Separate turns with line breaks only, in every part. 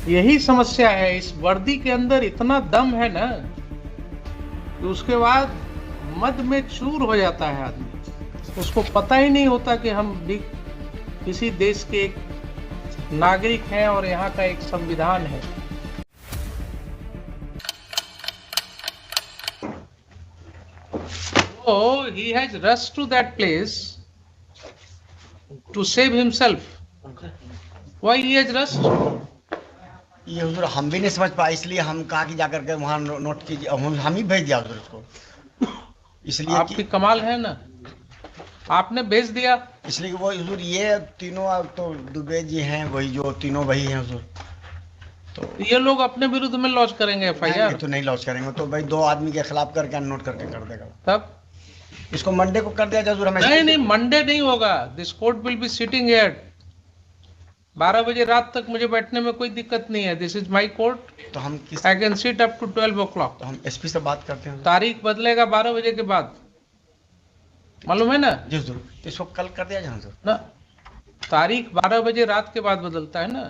यही समस्या है, इस वर्दी के अंदर इतना दम है ना कि उसके बाद मद में चूर हो जाता है आदमी। उसको पता ही नहीं होता कि हम भी किसी देश के एक नागरिक हैं और यहाँ का एक संविधान है। So he has rushed to that place to save himself. Why he has rushed?
ये हुजूर हम भी नहीं समझ पाए, इसलिए हम कहा कि जाकर के वहाँ नोट कीजिए। हम ही भेज दिया हुजूर उसको, इसलिए
आपकी कमाल है ना, आपने भेज दिया।
इसलिए वो हुजूर ये तीनों तो दुबे जी हैं, वही जो तीनों वही हैं हुजूर।
तो ये लोग अपने विरुद्ध में लॉन्च करेंगे एफआईआर?
तो नहीं लॉन्च करेंगे, तो भाई 2 आदमी के खिलाफ करके नोट करके कर देगा।
तब
इसको मंडे को कर दिया जाए हुजूर। हमें
नहीं, मंडे नहीं होगा। This court will be sitting here 12 बजे रात तक। मुझे बैठने में कोई दिक्कत नहीं है। This is my court.
तो हम
I can sit up to 12 o'clock।
तो हम एसपी से बात करते हैं।
तारीख बदलेगा 12 बजे के बाद, मालूम है ना
जी हुजूर। तो इसको कल कर दिया जाए हुजूर
ना। तारीख 12 बजे रात के बाद बदलता है ना।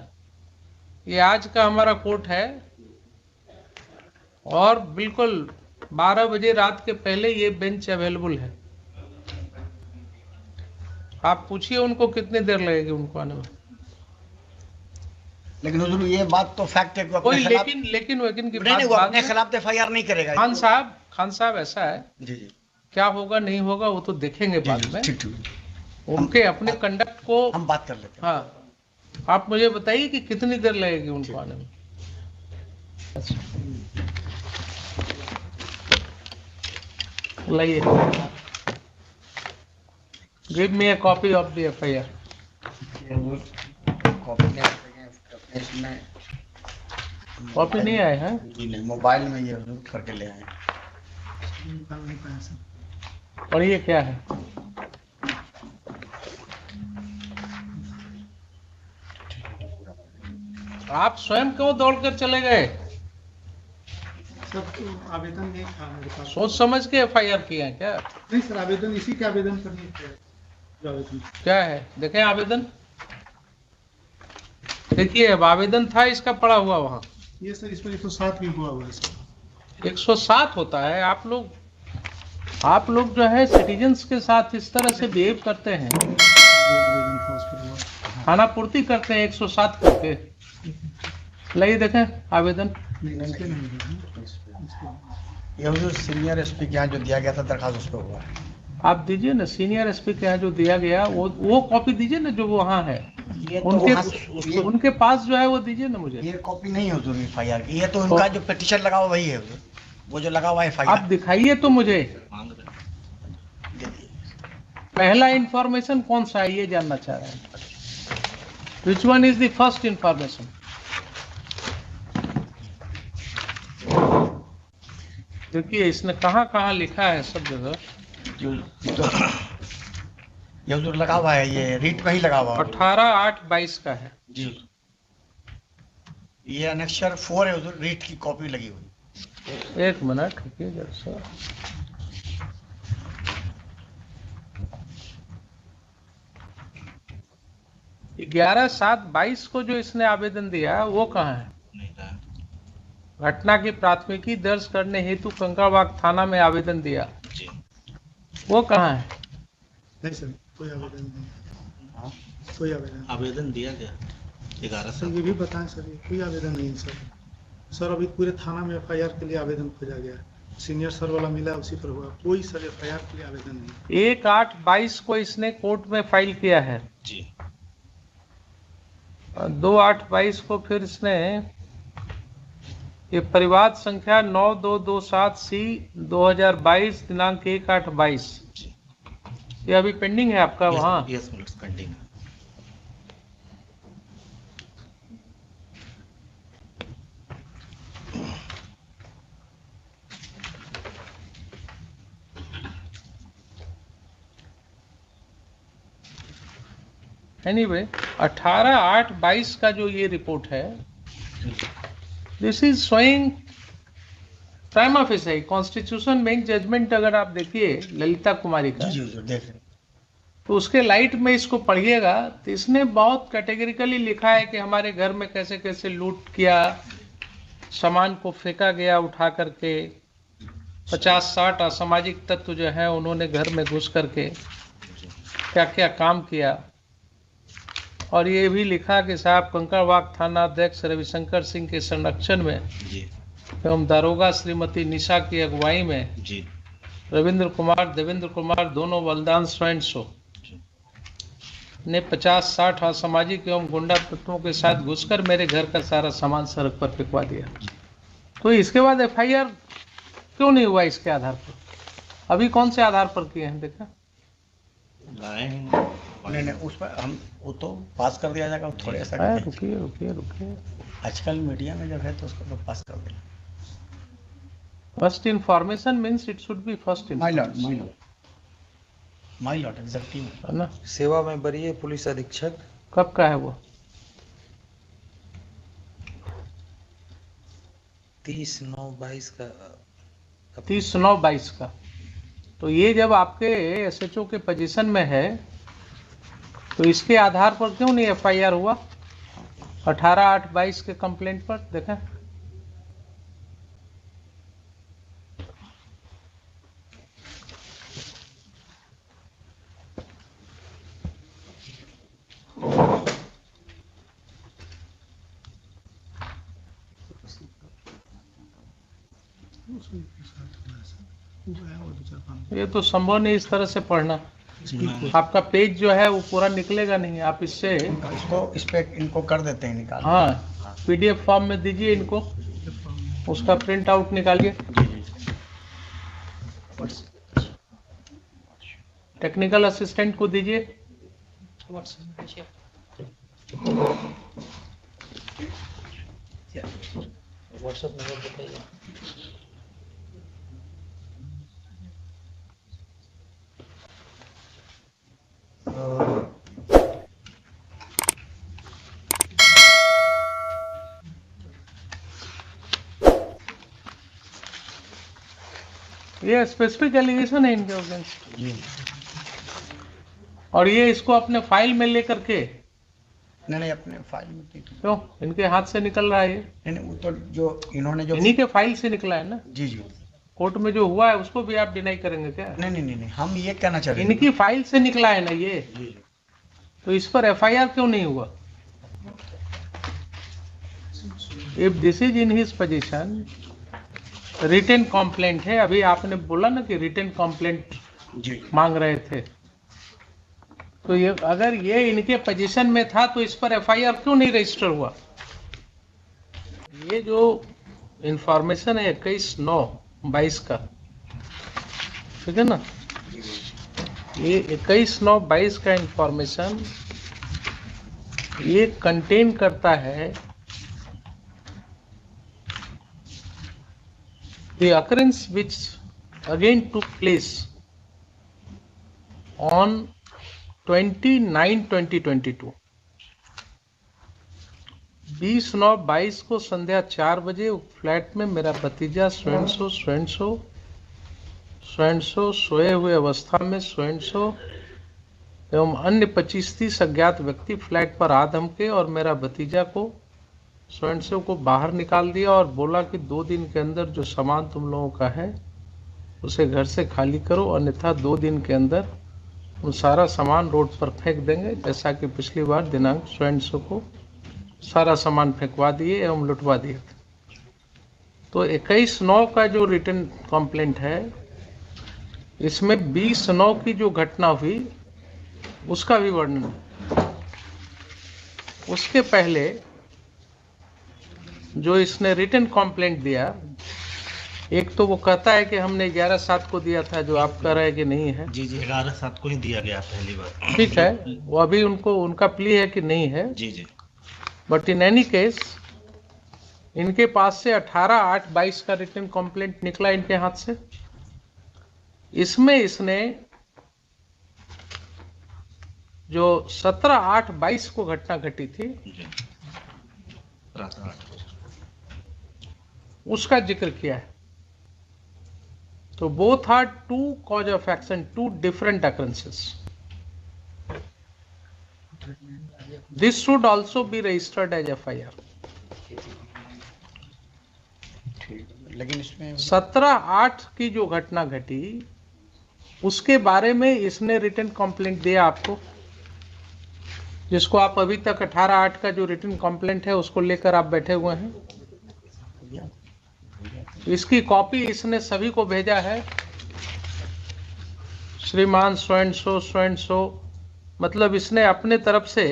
ये आज का हमारा कोर्ट है और बिल्कुल 12 बजे रात के पहले ये बेंच अवेलेबल है। आप पूछिए उनको कितनी देर लगेगी उनको आने में।
लेकिन हुजूर ये बात तो फैक्ट है कि
कोई लेकिन की बात
वो अपने खिलाफ एफआईआर नहीं करेगा।
खान साहब ऐसा है
जी जी,
क्या होगा नहीं होगा वो तो देखेंगे बाद में।
ठीक।
उनके अपने कंडक्ट को
हम बात कर लेते हैं।
हाँ, आप मुझे बताइए कि कितनी देर लगेगी उनको आने में। लाइए, give me A copy of the FIR. Copy नहीं आए हैं
जी नहीं, मोबाइल में ये करके ले आए।
और ये क्या है? आप स्वयं क्यों दौड़कर चले गए?
सर तो आवेदन नहीं था मेरे पास।
सोच समझ के एफआईआर किया है क्या?
नहीं सर, आवेदन इसी के आवेदन पर नहीं किया। जो आवेदन
क्या है देखें आवेदन। देखिए अब आवेदन था इसका पड़ा हुआ वहां।
ये सर इस पर 107 भी हुआ हुआ है सर।
107 होता है। आप लोग जो है सिटीजन्स के साथ इस तरह से बिहेव करते हैं,
आवेदन था उस पर हुआ।
खाना पूर्ति करते हैं 107 करके। लाइए देखें आवेदन।
नहीं इस पे नहीं हुआ।
ये हुजूर सीनियर एसपी के यहाँ जो दिया गया था दरखास्त, उस पर हुआ है।
आप दीजिए ना सीनियर एसपी के यहाँ जो दिया गया वो कॉपी दीजिए ना जो वहाँ है।
ये तो
उनके पास जो है वो दीजिए ना मुझे।
ये कॉपी नहीं है हुजूर एफआईआर की। ये तो उनका जो पिटीशन लगा हुआ वही है हुजूर, वो जो लगा हुआ है एफआईआर।
आप दिखाइए तो मुझे पहला इंफॉर्मेशन कौन सा है ये जानना चाह रहे हैं। Which one is the first information? देखिए इसने कहाँ लिखा है सब जगह।
ये हुजूर लगा हुआ है, ये रीट में ही लगा हुआ है।
18/8/22 का है
जी। ये अनेक्शर 4 है हुजूर, रीट की कॉपी लगी हुई।
एक मिनट रुकिए जरा सा। ग्यारह 7/22 को जो इसने आवेदन दिया वो कहाँ है? घटना की प्राथमिकी दर्ज करने हेतु कंकड़बाग थाना में आवेदन दिया जी। वो कहाँ है?
नहीं सर कोई आवेदन नहीं। कोई
आवेदन दिया गया 11
सर, ये भी बताएं सर, ये कोई आवेदन नहीं है सर। अभी पूरे थाना में एफआईआर के लिए आवेदन खोजा गया। सीनियर सर वाला मिला उसी पर हुआ। कोई सर एफआईआर के लिए आवेदन नहीं।
1/8/22 को इसने कोर्ट में फाइल किया है
जी।
2/8/22 को फिर इसने ये परिवाद संख्या 9227C 2022 दिनांक 1/8/22 ये अभी पेंडिंग है आपका वहाँ।
Yes minutes pending.
एनीवे 18/8/22 का जो ये रिपोर्ट है, this is showing prima facie constitution bench judgement. अगर आप देखिए ललिता कुमारी का,
जी देख रहे।
तो उसके लाइट में इसको पढ़िएगा तो इसने बहुत कैटेगरिकली लिखा है कि हमारे घर में कैसे कैसे लूट किया, सामान को फेंका गया उठा करके, 50-60 असामाजिक तत्व जो है उन्होंने घर में घुस करके क्या क्या काम किया। और ये भी लिखा कि साहब कंकड़बाग थाना अध्यक्ष रविशंकर सिंह के संरक्षण में
जी
एवं दारोगा श्रीमती निशा की अगुवाई में
जी
रविंद्र कुमार, देवेंद्र कुमार दोनों बलिदान स्वयं ने 50-60 असामाजिक एवं गुंडा तत्वों के साथ घुसकर मेरे घर का सारा सामान सड़क पर फेंकवा दिया। तो इसके बाद एफआईआर क्यों नहीं हुआ इसके आधार पर? अभी कौन से आधार पर किए हैं देखा?
लाए हैं।
नहीं उस पर हम वो तो पास कर दिया जाएगा थोड़े ऐसा
रुकिए रुकिए रुकिए,
आजकल मीडिया में जब है तो उसको तो पास कर देना।
First information means it should be first
my Lord exactly
है ना।
सेवा में वरीय पुलिस अधीक्षक
कब का है वो?
30/9/22 का।
30/9/22 का। तो ये जब आपके एसएचओ के पोजीशन में है तो इसके आधार पर क्यों नहीं एफआईआर हुआ? 18/8/22 के कंप्लेंट पर देखें। ये तो संभव नहीं इस तरह से पढ़ना। आपका पेज जो है वो पूरा निकलेगा नहीं। आप इससे
इसको इस पे इनको कर देते हैं निकाल।
हाँ, पीडीएफ फॉर्म में दीजिए इनको, उसका प्रिंट आउट निकालिए, टेक्निकल असिस्टेंट को दीजिए।
व्हाट्सएप नंबर बताइए।
ये स्पेसिफिक एलिगेशन है इनके अगेंस्ट, और ये इसको अपने फाइल में लेकर के
नहीं अपने फाइल में
क्यों इनके हाथ से निकल रहा है ये?
नहीं वो तो जो इन्होंने जो
इन्हीं के फाइल से निकला है ना।
जी
कोर्ट में जो हुआ है उसको भी आप डिनाई करेंगे क्या?
नहीं हम ये कहना चाह रहे हैं
इनकी फाइल से निकला है ना ये, तो इस पर एफआईआर क्यों नहीं हुआ? If this is in his position, written complaint है। अभी आपने बोला ना कि रिटन कंप्लेंट
जी
मांग रहे थे, तो ये अगर ये इनके पोजीशन में था तो इस पर एफआईआर क्यों नहीं रजिस्टर हुआ? ये जो इंफॉर्मेशन है 21/9/22 का, ठीक है ना, ये 21/9/22 का इंफॉर्मेशन ये कंटेन करता है the occurrence which again took place on 29/2022। 20/9/22 को संध्या 4 बजे फ्लैट में मेरा भतीजा स्वयं सोए हुए अवस्था में स्वयं एवं अन्य 25-30 अज्ञात व्यक्ति फ्लैट पर आ धमके और मेरा भतीजा को स्वयं को बाहर निकाल दिया और बोला कि 2 दिन के अंदर जो सामान तुम लोगों का है उसे घर से खाली करो, अन्यथा 2 दिन के अंदर उन सारा सामान रोड पर फेंक देंगे, जैसा कि पिछली बार दिनांक स्वयं को सारा सामान फेंकवा दिए एवं लुटवा दिए थे। तो 21/9 का जो रिटन कंप्लेंट है, इसमें 20/9 की जो घटना हुई उसका भी वर्णन है। उसके पहले जो इसने रिटन कंप्लेंट दिया, एक तो वो कहता है कि हमने 11/7 को दिया था, जो आप कह रहे हैं कि नहीं है।
जी 11/7 को ही दिया गया पहली बार।
ठीक है, वो अभी उनका प्ली है कि नहीं है।
जी
बट इन एनी केस इनके पास से 18/8/22 का रिटन कंप्लेंट निकला इनके हाथ से। इसमें इसने जो 17/8/22 को घटना घटी थी
जी रात 8 बजे
उसका जिक्र किया है। तो both are 2 cause of action, 2 different occurrences. This should also be registered as FIR।
लेकिन इसमें
17/8 की जो घटना घटी उसके बारे में इसने रिटन कंप्लेंट दिया आपको, जिसको आप अभी तक 18/8 का जो रिटन कंप्लेंट है उसको लेकर आप बैठे हुए हैं। इसकी कॉपी इसने सभी को भेजा है, श्रीमान सो एंड सो, मतलब इसने अपने तरफ से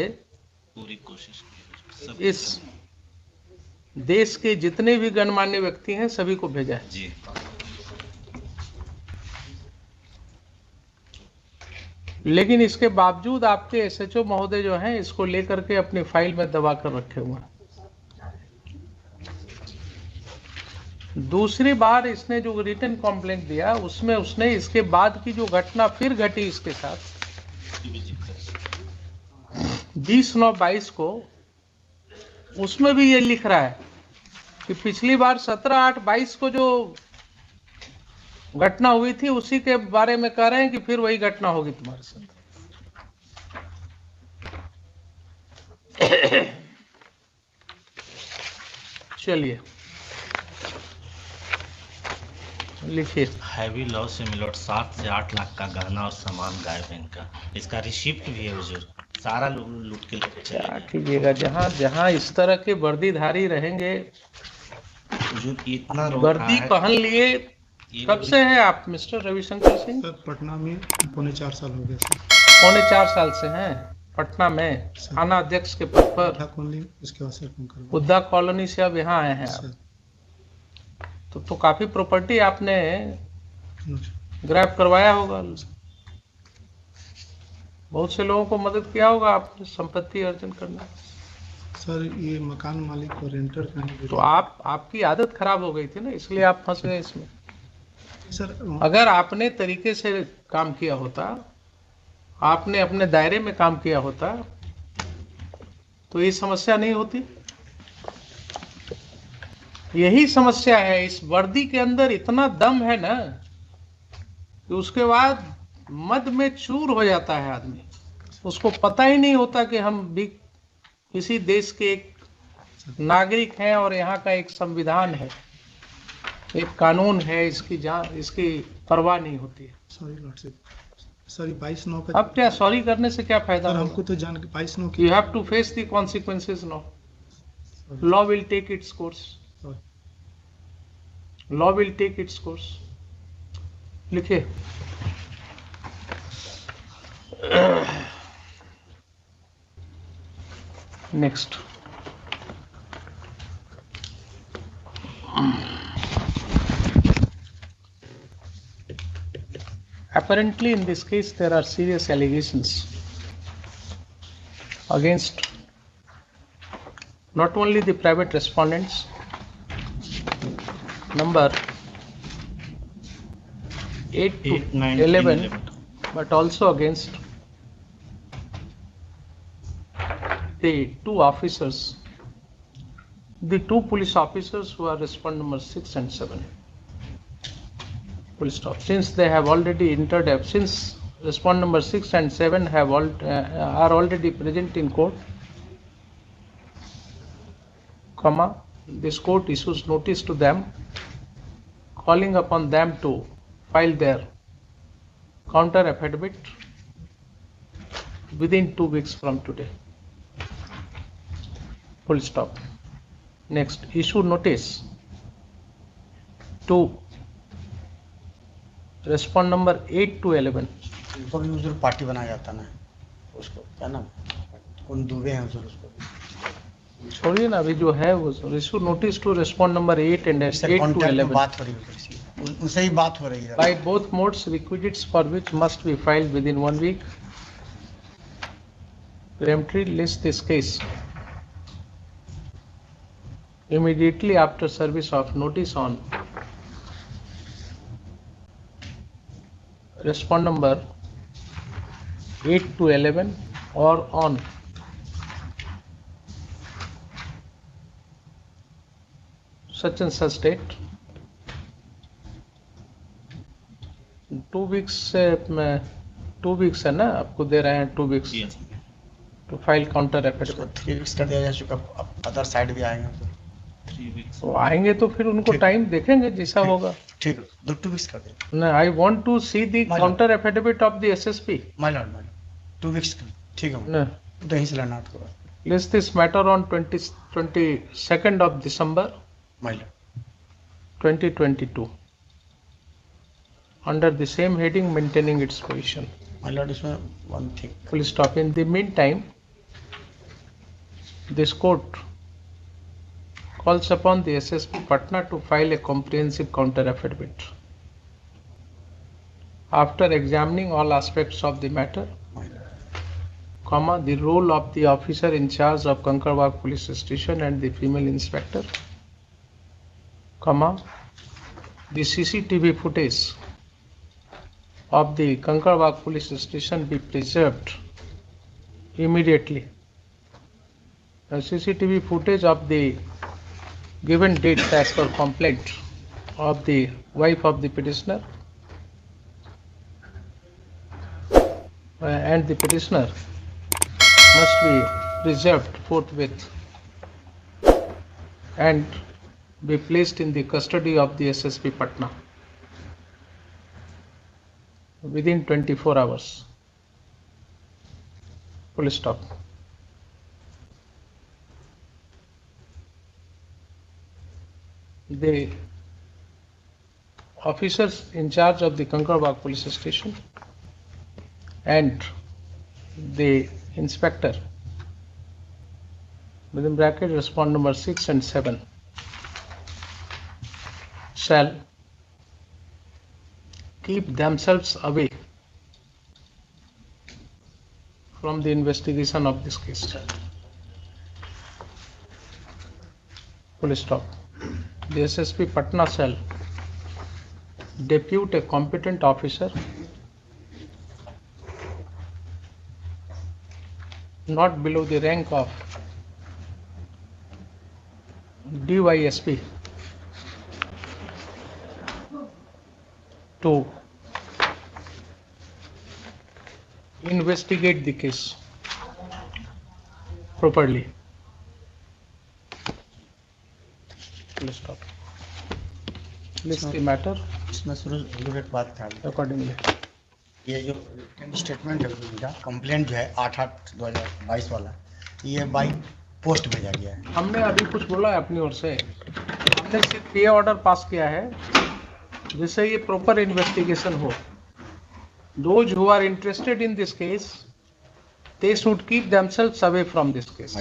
पूरी कोशिश की सब
इस देश के जितने भी गणमान्य व्यक्ति हैं सभी को भेजा है।
जी।
लेकिन इसके बावजूद आपके SHO महोदय जो हैं इसको लेकर के अपनी फाइल में दबा कर रखे हुए हैं। दूसरी बार इसने जो रिटन कंप्लेंट दिया उसमें उसने इसके बाद की जो घटना फिर घटी इसके साथ 20/9/22 को, उसमें भी ये लिख रहा है कि पिछली बार 17/8/22 को जो घटना हुई थी उसी के बारे में कह रहे हैं कि फिर वही घटना होगी तुम्हारे साथ। चलिए लिखिए।
हैवी लॉस से मिलोट 7 से 8 लाख का गहना और सामान गायब है इनका। इसका रिसिप्ट भी है हुजूर, सारा लूट के लेके चले
क्या
गए।
कीजिएगा, जहां जहां इस तरह के वर्दीधारी रहेंगे,
हुजूर इतना रोक
वर्दी
रहा है
पहन लिए।
ये
कब से है आप मिस्टर रविशंकर सिंह?
सर पटना में 3.25 साल हो गया सर।
4.25 साल से हैं पटना में थाना अध्यक्ष के पद पर।
उठा कॉलोनी उसके बाद सर कौन करो
बुद्धा कॉलोनी से अब यहाँ आए हैं आप।
सर।
तो काफी प्रॉपर्टी आपने ग्रैब करवाया होगा, बहुत से लोगों को मदद किया होगा आपने संपत्ति अर्जन करने।
सर ये मकान मालिक को रेंटर का नहीं
तो आपकी आदत खराब हो गई थी ना, इसलिए आप फंस गए इसमें।
सर
अगर आपने तरीके से काम किया होता, आपने अपने दायरे में काम किया होता तो ये समस्या नहीं होती। यही समस्या है, इस वर्दी के अंदर इतना दम है ना कि उसके बाद मद में चूर हो जाता है आदमी। उसको पता ही नहीं होता कि हम भी किसी देश के एक नागरिक हैं और यहाँ का एक संविधान है, एक कानून है, इसकी परवाह नहीं होती है।
सॉरी लॉर्डशिप, सॉरी 22/9 का।
अब क्या सॉरी करने से क्या फायदा?
सर हमको तो जान के 22/9 की
you have to face the consequences now. Law will take its course, law will take its course. लिखिए। Next. Apparently in this case there are serious allegations against not only the private respondents number 8 to
8, 9,
11
11.
but also against the two officers, the two police officers who are respond number 6 and 7. Full stop. Since they have already entered, since respond number 6 and 7 have are already present in court, comma, this court issues notice to them, calling upon them to file their counter affidavit within 2 weeks from today. Full stop. Next, issue notice to respond number 8 to 11.
उनको भी हुजूर party बनाया जाता ना, उसको क्या नाम, कौन दुबे हैं हुजूर, उसको
छोड़िए ना, अभी जो है वो issue notice to respond number 8 and 8 to
contact में
11
बात हो रही है, उनसे ही बात हो रही है।
by both modes, requisites for which must be filed within 1 week. Peremptory list this case immediately after service of notice on respond number 8 to 11 or on such and such date. 2 weeks से 2 weeks है ना, आपको दे रहे हैं 2 weeks।
Yes.
to file counter
उसको
affidavit.
3 weeks कर दिया जा चुका, अब अदर साइड भी आएंगे तो
3 weeks.
वो आएंगे तो फिर उनको
ठीक।
टाइम देखेंगे जैसा होगा.
ठीक है, 2 वीक्स कर दिया।
No, I want to see the
My
counter affidavit of the SSP.
My Lord 2 weeks ठीक है,
No.
तो यहीं से लेना आपको
List this matter on 22nd of December
my lord.
2022 under the same heading, maintaining its position.
My lord इसमें one thing,
Full stop. In the meantime, this court calls upon the SSP Patna to file a comprehensive counter affidavit. After examining all aspects of the matter,
my Lord
comma, the role of the officer in charge of Kankarwag Police Station and the female inspector, comma, the CCTV footage of the Kankarwag Police Station be preserved immediately. The CCTV footage of the given date as per complaint of the wife of the petitioner and the petitioner must be preserved forthwith and be placed in the custody of the SSP Patna within 24 hours. Full stop. The officers in charge of the Kankarwag Police Station and the inspector, within bracket respond number 6 and 7, shall keep themselves away from the investigation of this case. Full stop. The SSP Patna shall depute a competent officer not below the rank of DYSP to investigate the case properly. Full stop. List the matter
इसमें शुरू एक बात था,
accordingly.
ये जो statement है मेरा complaint जो है 8/8/2022 वाला, ये बाई पोस्ट भेजा गया है।
हमने अभी कुछ बोला है अपनी ओर से, हमने सिर्फ ये ऑर्डर पास किया है जिससे ये प्रॉपर इन्वेस्टिगेशन हो. Those who are interested in this case, they should keep themselves away from this case.